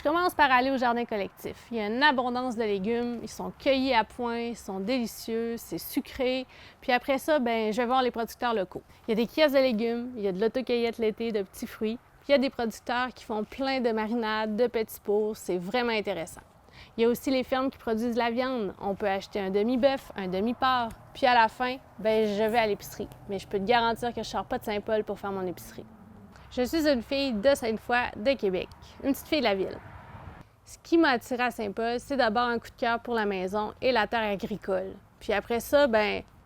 Je commence par aller au jardin collectif. Il y a une abondance de légumes, ils sont cueillis à point, ils sont délicieux, c'est sucré. Puis après ça, je vais voir les producteurs locaux. Il y a des kiosques de légumes, il y a de l'autocueillette l'été, de petits fruits. Puis il y a des producteurs qui font plein de marinades, de petits pots, c'est vraiment intéressant. Il y a aussi les fermes qui produisent de la viande. On peut acheter un demi-bœuf, un demi-porc. Puis à la fin, je vais à l'épicerie. Mais je peux te garantir que je ne sors pas de Saint-Paul pour faire mon épicerie. Je suis une fille de Sainte-Foy, de Québec, une petite fille de la ville. Ce qui m'a attirée à Saint-Paul, c'est d'abord un coup de cœur pour la maison et la terre agricole. Puis après ça,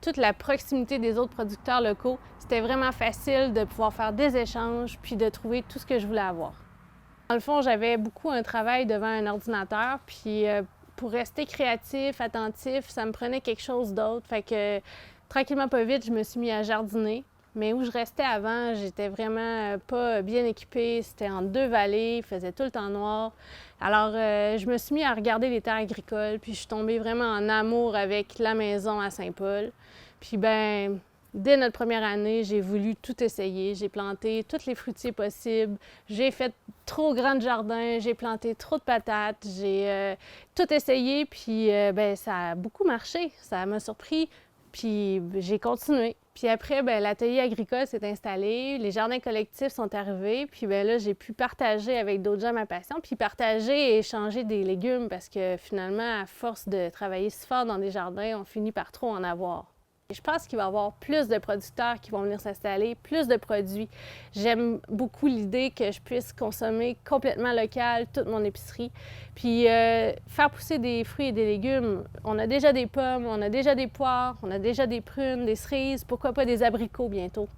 toute la proximité des autres producteurs locaux, c'était vraiment facile de pouvoir faire des échanges puis de trouver tout ce que je voulais avoir. Dans le fond, j'avais beaucoup un travail devant un ordinateur, puis pour rester créatif, attentif, ça me prenait quelque chose d'autre. Fait que tranquillement, pas vite, je me suis mis à jardiner. Mais où je restais avant, j'étais vraiment pas bien équipée. C'était en 2 vallées, il faisait tout le temps noir. Alors, je me suis mis à regarder les terres agricoles, puis je suis tombée vraiment en amour avec la maison à Saint-Paul. Puis dès notre première année, j'ai voulu tout essayer. J'ai planté tous les fruitiers possibles. J'ai fait trop grand de jardin. J'ai planté trop de patates. J'ai tout essayé, puis ça a beaucoup marché. Ça m'a surpris, puis j'ai continué. Puis après, l'atelier agricole s'est installé, les jardins collectifs sont arrivés, puis là, j'ai pu partager avec d'autres gens ma passion, puis partager et échanger des légumes parce que finalement, à force de travailler si fort dans des jardins, on finit par trop en avoir. Et je pense qu'il va y avoir plus de producteurs qui vont venir s'installer, plus de produits. J'aime beaucoup l'idée que je puisse consommer complètement local toute mon épicerie. Puis faire pousser des fruits et des légumes. On a déjà des pommes, on a déjà des poires, on a déjà des prunes, des cerises, pourquoi pas des abricots bientôt.